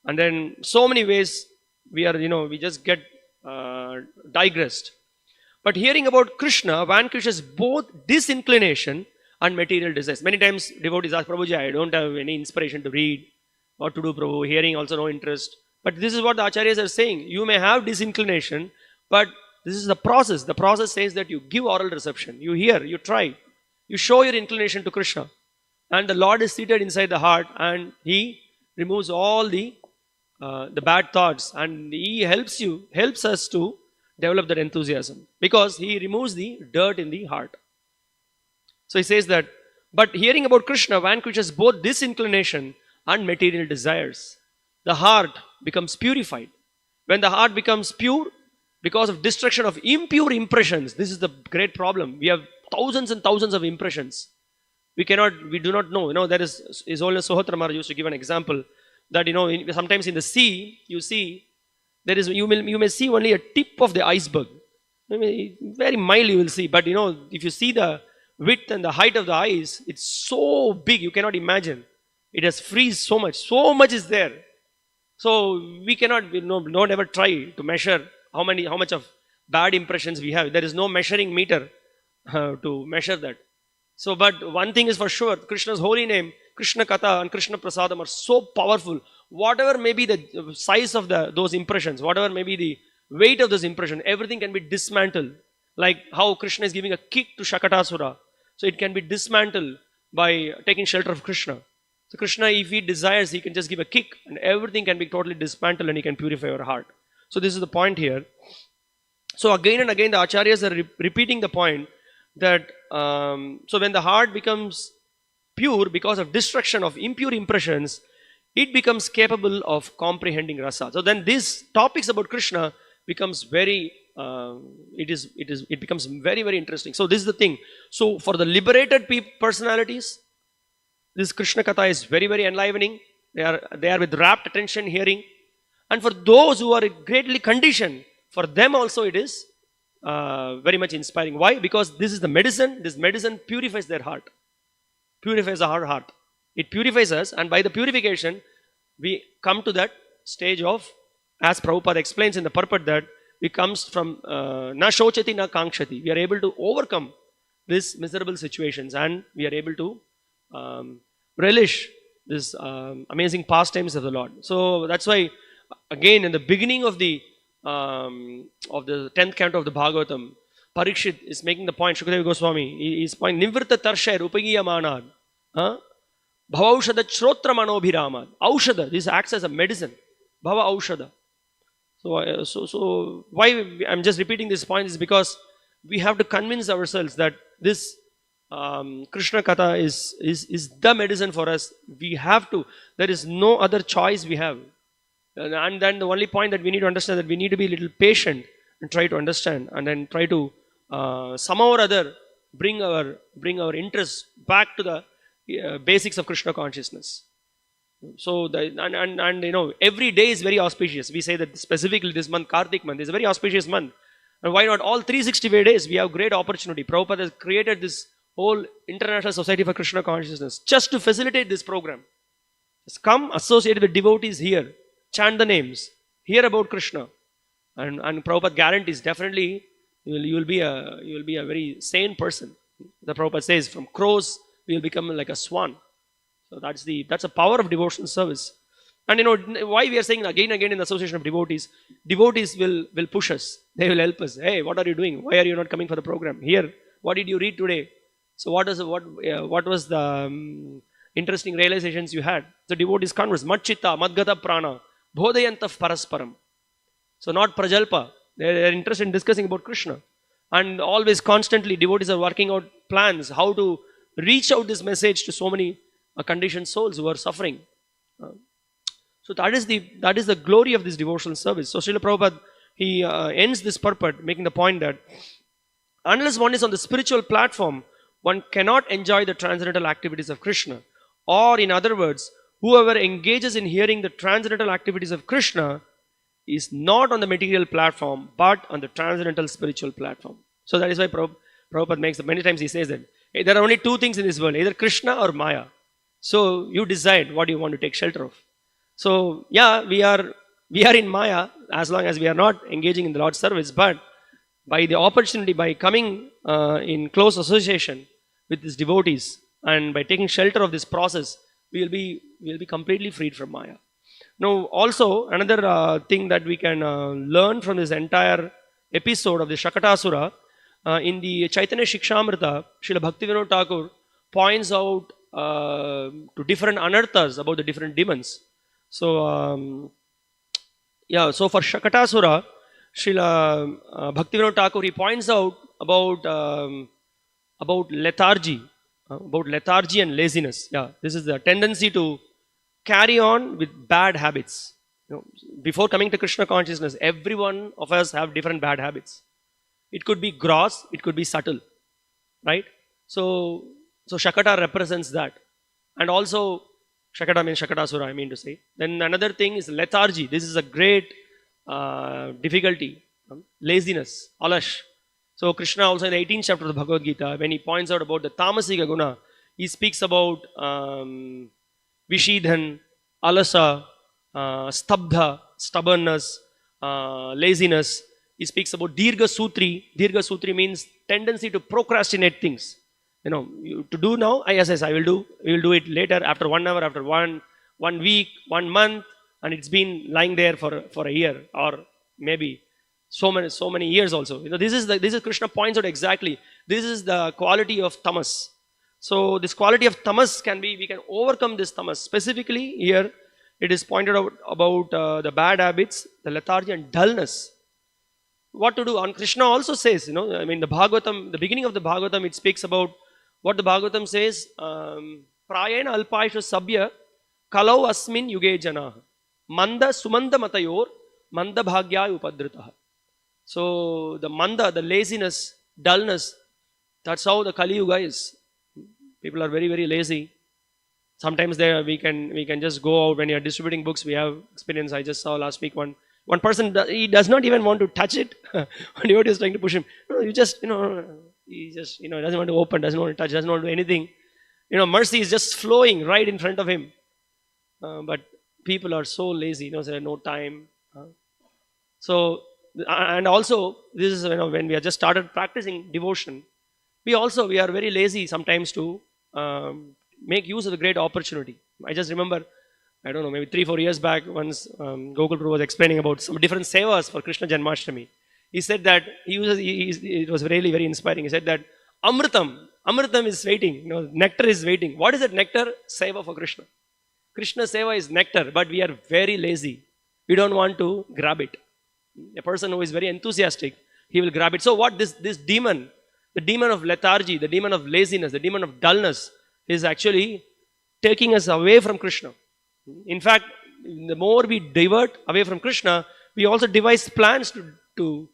A: and then so many ways we just get digressed. But hearing about Krishna vanquishes both disinclination and material desires. Many times devotees ask, Prabhuji, I don't have any inspiration to read. What to do, Prabhu? Hearing also no interest. But this is what the Acharyas are saying. You may have disinclination, but this is the process. The process says that you give oral reception. You hear, you try. You show your inclination to Krishna. And the Lord is seated inside the heart, and He removes all the bad thoughts, and He helps us to develop that enthusiasm, because He removes the dirt in the heart. So he says that, but hearing about Krishna vanquishes both disinclination and material desires. The heart becomes purified. When the heart becomes pure, because of destruction of impure impressions, this is the great problem. We have thousands and thousands of impressions. We do not know. There is His Holiness Sohatra Maharaj used to give an example that sometimes in the sea you see you may see only a tip of the iceberg. Very mild you will see, but if you see the width and the height of the ice, it's so big you cannot imagine. It has freezed so much is there. So we cannot, don't ever try to measure how much of bad impressions we have. There is no measuring meter to measure that. So, but one thing is for sure, Krishna's holy name, Krishna Katha and Krishna Prasadam are so powerful. Whatever may be the size of those impressions, whatever may be the weight of those impressions, everything can be dismantled. Like how Krishna is giving a kick to Shakatasura. So it can be dismantled by taking shelter of Krishna. So Krishna, if He desires, He can just give a kick and everything can be totally dismantled and He can purify your heart. So this is the point here. So again and again the Acharyas are repeating the point that so when the heart becomes pure because of destruction of impure impressions, it becomes capable of comprehending rasa. So then these topics about Krishna becomes very it becomes very, very interesting. So this is the thing. So for the liberated personalities, this Krishna Katha is very, very enlivening. They are with rapt attention hearing. And for those who are greatly conditioned, for them also it is very much inspiring. Why? Because this is the medicine. This medicine purifies their heart. Purifies our heart. It purifies us, and by the purification, we come to that stage of, as Prabhupada explains in the purport, that we comes from na shochati na kankshati. We are able to overcome these miserable situations, and we are able to relish this amazing pastimes of the Lord. So that's why, again, in the beginning of the 10th canto of the Bhagavatam, Parikshit is making the point. Shukadeva Goswami, he is pointing Nivrta Tarshay Rupagiya Manad. Bhavaushada Shrotra Manobhiramad. Aushada, this acts as a medicine. Bhava Aushada. So why I'm just repeating this point is because we have to convince ourselves that this Krishna Katha is the medicine for us. We have to. There is no other choice we have. And then the only point that we need to understand, that we need to be a little patient and try to understand, and then try to somehow or other bring our interest back to the basics of Krishna consciousness. So every day is very auspicious. We say that specifically this month, Kartik month, is a very auspicious month. And why not all 365 days? We have great opportunity. Prabhupada has created this whole International Society for Krishna Consciousness just to facilitate this program. Just come associate with devotees here, chant the names, hear about Krishna, and Prabhupada guarantees definitely you will be a very sane person. The Prabhupada says, from crows we will become like a swan. So that's the power of devotional service. And why we are saying again and again in the association of devotees will push us. They will help us. Hey, what are you doing? Why are you not coming for the program? Here, what did you read today? So what was the interesting realizations you had? The devotees converse. Machita, Madgata Prana, Bodhayantav Parasparam. So not Prajalpa. They are interested in discussing about Krishna. And always constantly devotees are working out plans how to reach out this message to so many conditioned souls who are suffering. So that is the glory of this devotional service. So Srila Prabhupada, he ends this purport making the point that unless one is on the spiritual platform, one cannot enjoy the transcendental activities of Krishna. Or in other words, whoever engages in hearing the transcendental activities of Krishna is not on the material platform, but on the transcendental spiritual platform. So that is why Prabhupada makes, many times he says that there are only two things in this world, either Krishna or Maya. So you decide what you want to take shelter of. So yeah, we are in Maya as long as we are not engaging in the Lord's service, but by the opportunity, by coming in close association with these devotees and by taking shelter of this process, we will be completely freed from Maya. Now also another thing that we can learn from this entire episode of the Shakatasura, in the Chaitanya Shikshamrita, Srila Bhaktivinoda Thakur points out to different anarthas about the different demons. So so for Shakatasura, Srila Bhaktivinoda Thakur, he points out about lethargy, and laziness. Yeah, this is the tendency to carry on with bad habits. Before coming to Krishna consciousness, every one of us have different bad habits. It could be gross, it could be subtle, right? So Shakata represents that. And also, Shakata means Shakatasura, I mean to say. Then another thing is lethargy. This is a great difficulty. Laziness, alash. So Krishna also in the 18th chapter of the Bhagavad Gita, when he points out about the Tamasika Guna, he speaks about Vishidhan, alasa, stabdha, stubbornness, laziness. He speaks about Dirgha Sutri. Dirgha Sutri means tendency to procrastinate things. To do now, yes, I will do. We will do it later, after 1 hour, after one week, 1 month, and it's been lying there for a year, or maybe so many years also. This is Krishna points out exactly. This is the quality of tamas. So this quality of tamas we can overcome this tamas. Specifically here, it is pointed out about the bad habits, the lethargy and dullness. what to do. And Krishna also says, I mean, the Bhagavatam, the beginning of the Bhagavatam, it speaks about what the Bhagavatam says. Prayena alpaisha sabya kalau asmin yuge jana manda sumanda matayor manda bhagya upadritaha. So the manda, the laziness, dullness, that's how the Kali Yuga is. People are very, very lazy. Sometimes we can just go out when you're distributing books. We have experience. I just saw last week one person, he does not even want to touch it. Devotee is trying to push him. No, he just doesn't want to open, doesn't want to touch, doesn't want to do anything. Mercy is just flowing right in front of him. But people are so lazy. There no time. So, and also this is when we have just started practicing devotion, we are very lazy sometimes to make use of the great opportunity. I just remember, I don't know, maybe 3-4 years back, once Gokul Prabhu was explaining about some different sevas for Krishna Janmashtami. He said that it was really very inspiring. He said that Amritam is waiting, nectar is waiting. What is that nectar? Seva for Krishna. Krishna Seva is nectar, but we are very lazy. We don't want to grab it. A person who is very enthusiastic, he will grab it. So what this demon, the demon of lethargy, the demon of laziness, the demon of dullness is actually taking us away from Krishna. In fact, the more we divert away from Krishna, we also devise plans to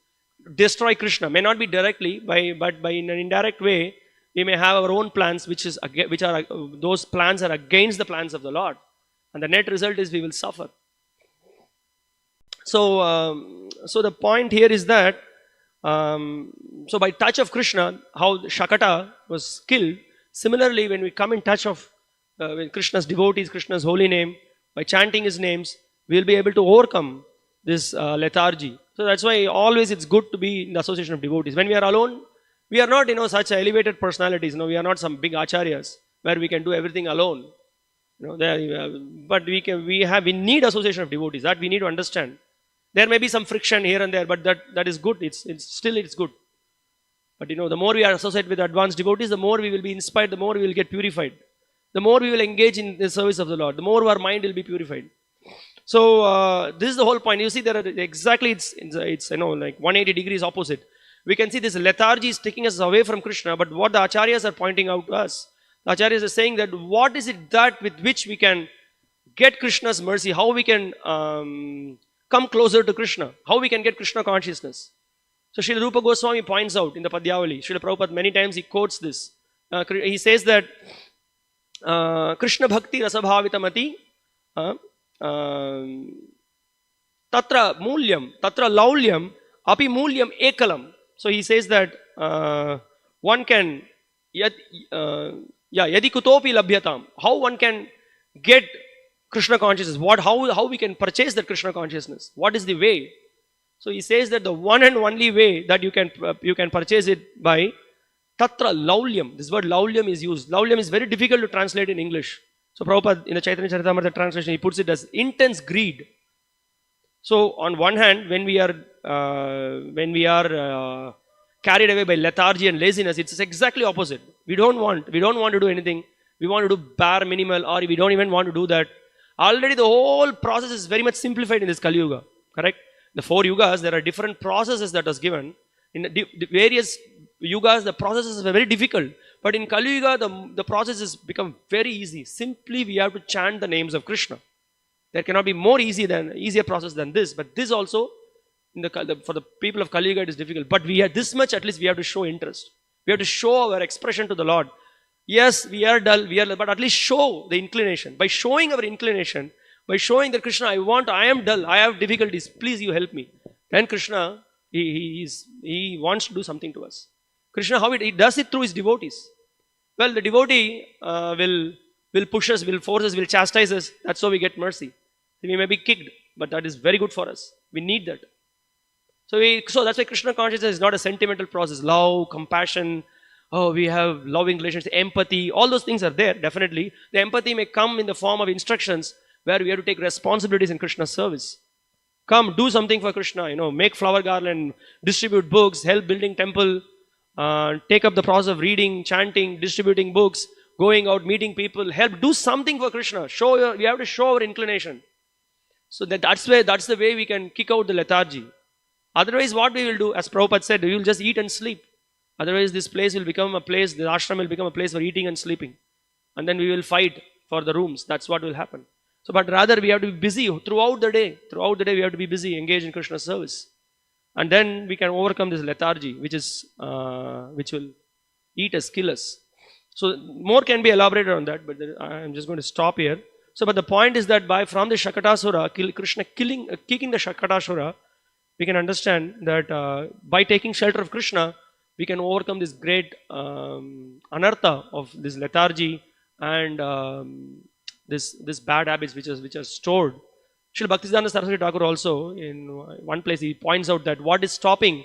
A: destroy Krishna. May not be directly, but by in an indirect way, we may have our own plans, those plans are against the plans of the Lord. And the net result is we will suffer. So the point here is that, so by touch of Krishna, how Shakata was killed, similarly when we come in touch of with Krishna's devotees, Krishna's holy name, by chanting his names, we will be able to overcome this lethargy. So that's why always it's good to be in the association of devotees. When we are alone, we are not such elevated personalities. We are not some big acharyas where we can do everything alone. But we need association of devotees. That we need to understand. There may be some friction here and there, but that is good. It's good. But the more we are associated with advanced devotees, the more we will be inspired, the more we will get purified. The more we will engage in the service of the Lord, the more our mind will be purified. So this is the whole point. You see, there are exactly it's like 180 degrees opposite. We can see this lethargy is taking us away from Krishna, but what the acharyas are pointing out to us, the acharyas are saying that what is it that with which we can get Krishna's mercy, how we can come closer to Krishna, how we can get Krishna consciousness. So Srila Rupa Goswami points out in the Padyavali, Srila Prabhupada many times he quotes this. He says that Krishna Bhakti Rasabhavitamati Tatra Mulyam, Tatra Laulyam, Api Mulyam Ekalam. So he says that one can Yadi Kutopi Labhyatam. How one can get Krishna consciousness? How we can purchase that Krishna consciousness? What is the way? So he says that the one and only way that you can purchase it by Tatra Laulyam. This word Laulyam is used. Laulyam is very difficult to translate in English. So Prabhupada in the Chaitanya Charitamrita translation, he puts it as intense greed. So on one hand, when we are carried away by lethargy and laziness, it's exactly opposite. We don't want to do anything. We want to do bare minimal, or we don't even want to do that. Already the whole process is very much simplified in this Kali Yuga. Correct? The 4 yugas, there are different processes that was given. In the various yugas, the processes are very difficult. But in Kali Yuga, the processes become very easy. Simply we have to chant the names of Krishna. There cannot be easier process than this. But this also, for the people of Kali Yuga, it is difficult. But we have this much, at least we have to show interest. We have to show our expression to the Lord. Yes, we are dull, but at least show the inclination. By showing our inclination, by showing that Krishna, I am dull, I have difficulties, please you help me. Then Krishna, he wants to do something to us. Krishna, how he does it through his devotees. Well, the devotee will push us, will force us, will chastise us. That's how we get mercy. We may be kicked, but that is very good for us. We need that. So that's why Krishna consciousness is not a sentimental process. Love, compassion, we have loving relations, empathy, all those things are there, definitely. The empathy may come in the form of instructions where we have to take responsibilities in Krishna's service. Come, do something for Krishna, make flower garland, distribute books, help building temple, take up the process of reading, chanting, distributing books, going out, meeting people, help, do something for Krishna. We have to show our inclination. So that's the way we can kick out the lethargy. Otherwise, what we will do, as Prabhupada said, we will just eat and sleep. Otherwise, this place will become a place, the ashram will become a place for eating and sleeping. And then we will fight for the rooms. That's what will happen. So, but rather we have to be busy throughout the day. Throughout the day, we have to be busy, engaged in Krishna's service. And then we can overcome this lethargy, which will eat us, kill us. So, more can be elaborated on that, but I'm just going to stop here. So, but the point is that from the Shakatasura, Krishna kicking the Shakatasura, we can understand that by taking shelter of Krishna, we can overcome this great anartha of this lethargy and this bad habits which are stored. Srila Bhaktisiddhanta Saraswati Thakur also, in one place, he points out that what is stopping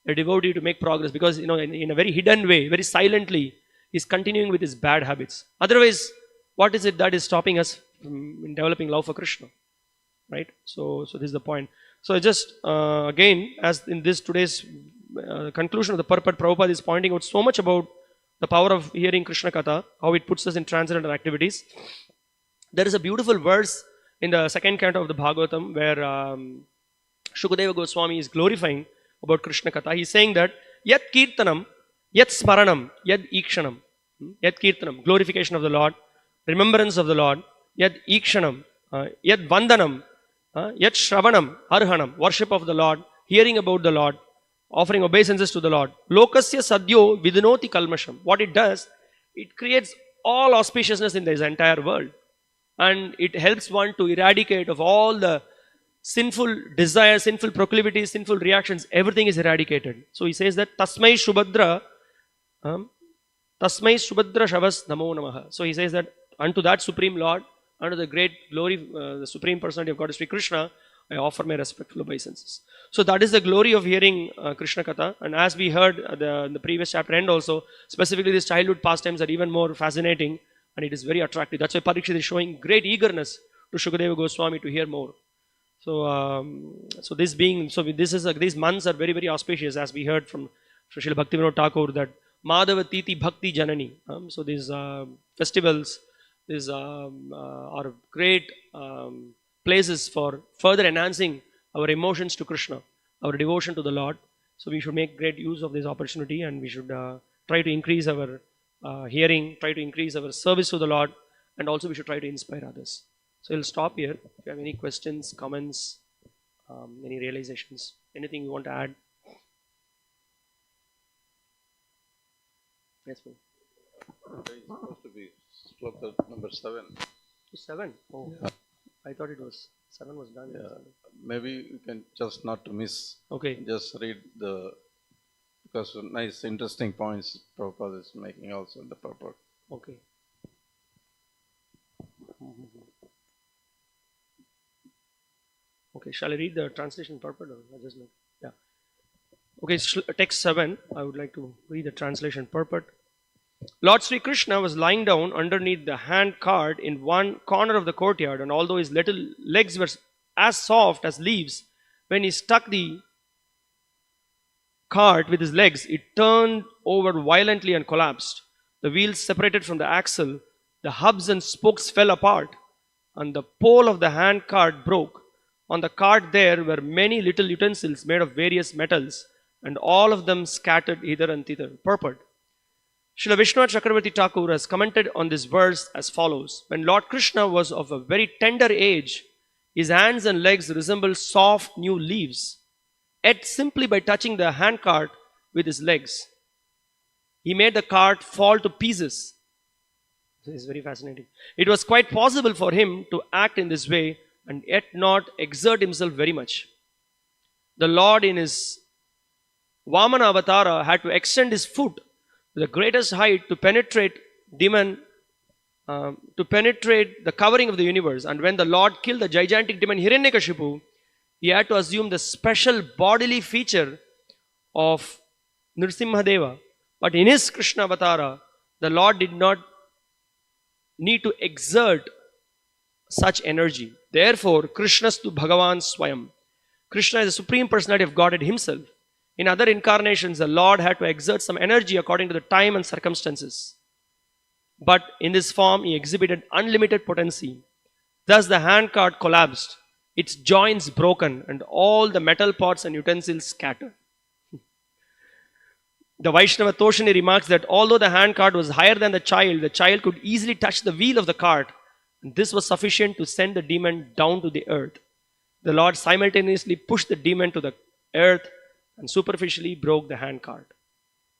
A: a devotee to make progress, because in a very hidden way, very silently, he's continuing with his bad habits. Otherwise, what is it that is stopping us in developing love for Krishna? Right? So this is the point. So just again, as in this today's conclusion of the purport, Prabhupada is pointing out so much about the power of hearing Krishna Katha, how it puts us in transcendental activities. There is a beautiful verse in the second canto of the Bhagavatam where Shukadeva Goswami is glorifying about Krishna Katha. He's saying that Yat Kirtanam, Yat Smaranam, Yat Ikshanam. Yat Kirtanam, glorification of the Lord, remembrance of the Lord. Yat Ikshanam, Yat Vandanam, Yat Shravanam, Arhanam, worship of the Lord, hearing about the Lord, offering obeisances to the Lord. Lokasya Sadhyo Vidinoti Kalmasham. What it does, it creates all auspiciousness in this entire world. And it helps one to eradicate of all the sinful desires, sinful proclivities, sinful reactions. Everything is eradicated. So he says that Tasmai Shubhadra Shavas Namo Namaha. So he says that unto that Supreme Lord, unto the great glory, the Supreme Personality of God, Sri Krishna, I offer my respectful obeisances. So that is the glory of hearing Krishna Katha. And as we heard in the previous chapter end also, specifically these childhood pastimes are even more fascinating and it is very attractive. That's why Parikshit is showing great eagerness to Shukadeva Goswami to hear more. So, these months are very, very auspicious, as we heard from Srila Bhaktivinoda Thakur, that Madhava Titi Bhakti Janani. So these festivals, these are great places for further enhancing our emotions to Krishna, our devotion to the Lord. So we should make great use of this opportunity, and we should try to increase our hearing, try to increase our service to the Lord, and also we should try to inspire others. So we'll stop here. If you have any questions, comments, any realizations, anything you want to add. Yes, ma'am.
B: It's supposed to be sloka number 7.
A: 7? Oh,
B: yeah.
A: I thought it was 7 was done.
B: Yeah. Maybe you can just not to miss.
A: Okay.
B: Just read because nice, interesting points Prabhupada is making also in the purport.
A: Okay. Okay, shall I read the translation purport or just like, yeah. Okay, text 7, I would like to read the translation purport. Lord Sri Krishna was lying down underneath the hand cart in one corner of the courtyard, and although his little legs were as soft as leaves, when he stuck the cart with his legs, it turned over violently and collapsed. The wheels separated from the axle, the hubs and spokes fell apart, and the pole of the hand cart broke. On the cart there were many little utensils made of various metals, and all of them scattered hither and thither. Purport. Srila Vishwanath Chakravarti Thakur has commented on this verse as follows. When Lord Krishna was of a very tender age, his hands and legs resembled soft new leaves, yet simply by touching the handcart with his legs, he made the cart fall to pieces. This is very fascinating. It was quite possible for him to act in this way and yet not exert himself very much. The Lord in his Vamana Avatara had to extend his foot to the greatest height to penetrate the covering of the universe. And when the Lord killed the gigantic demon Hiranyakashipu, he had to assume the special bodily feature of Nrsimhadeva. But in his Krishna Avatara, the Lord did not need to exert such energy. Therefore, Krishnastu Bhagavan Swayam. Krishna is the Supreme Personality of Godhead himself. In other incarnations, the Lord had to exert some energy according to the time and circumstances. But in this form, he exhibited unlimited potency. Thus, the handcart collapsed, its joints broken, and all the metal pots and utensils scattered. The Vaishnava Toshani remarks that although the hand cart was higher than the child could easily touch the wheel of the cart, and this was sufficient to send the demon down to the earth. The Lord simultaneously pushed the demon to the earth and superficially broke the hand cart.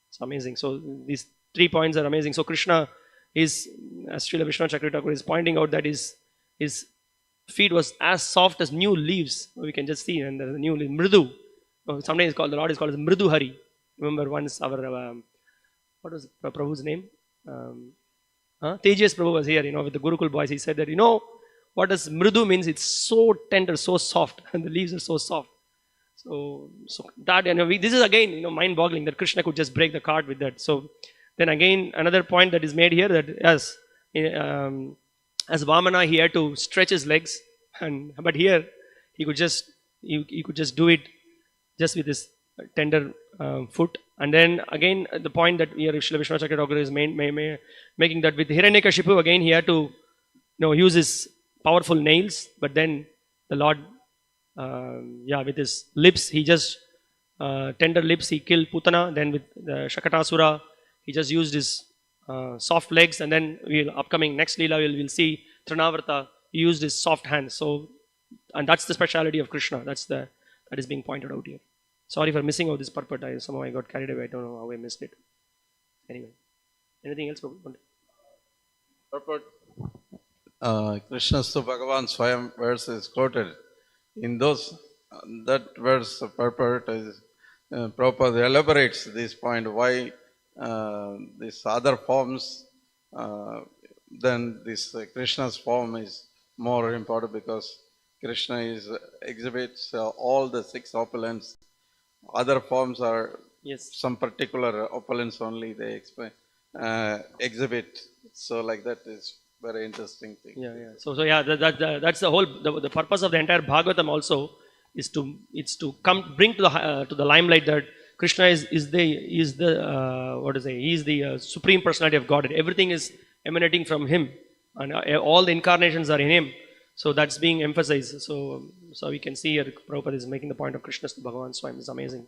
A: It's amazing. So these 3 points are amazing. So Krishna is, as Srila Vishnu Chakravarti is pointing out, that his feet was as soft as new leaves. We can just see, and the new leaves, mridu. Sometimes the Lord is called as Mridu Hari. Remember once our, what was Prabhu's name? Tejas Prabhu was here, with the Gurukul boys. He said that, what does mridu means? It's so tender, so soft, and the leaves are so soft. So that, this is again, mind-boggling that Krishna could just break the cart with that. So then again, another point that is made here, that as Vamana, he had to stretch his legs, but here he could just do it just with his tender foot. And then again, the point that here Srila Vishnu Chakravarti is making, that with Hiranyakashipu, again he had to use his powerful nails, but then the Lord, with his lips, he just tender lips, he killed Putana. Then with the Shakatasura, he just used his soft legs, and then upcoming next Leela we'll see Trinavarta, he used his soft hands. So, and that's the speciality of Krishna. That is being pointed out here. Sorry for missing out this purport. Somehow I got carried away. I don't know how I missed it. Anyway, anything else?
B: Purport. Krishna's to Bhagavan Swayam verse is quoted. In that verse, purport is Prabhupada elaborates this point, why these other forms, then this Krishna's form is more important, because Krishna exhibits all the 6 opulence. Other forms are some particular opulence only they exhibit. So like that is very interesting thing.
A: So that's the whole the purpose of the entire Bhagavatam also is to bring to the limelight that Krishna is the supreme personality of Godhead. Everything is emanating from him, and all the incarnations are in him. So that's being emphasized. So we can see here Prabhupada is making the point of Krishna to Bhagavan Swayam. It's amazing.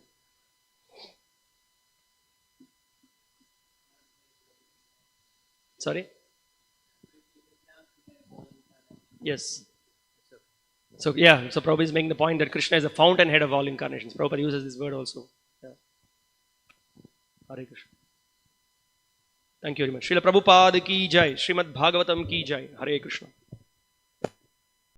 A: Sorry? Yes. So Prabhupada is making the point that Krishna is the fountainhead of all incarnations. Prabhupada uses this word also. Hare Krishna. Thank you very much. Srila Prabhupada ki jai. Srimad Bhagavatam ki jai. Hare Krishna.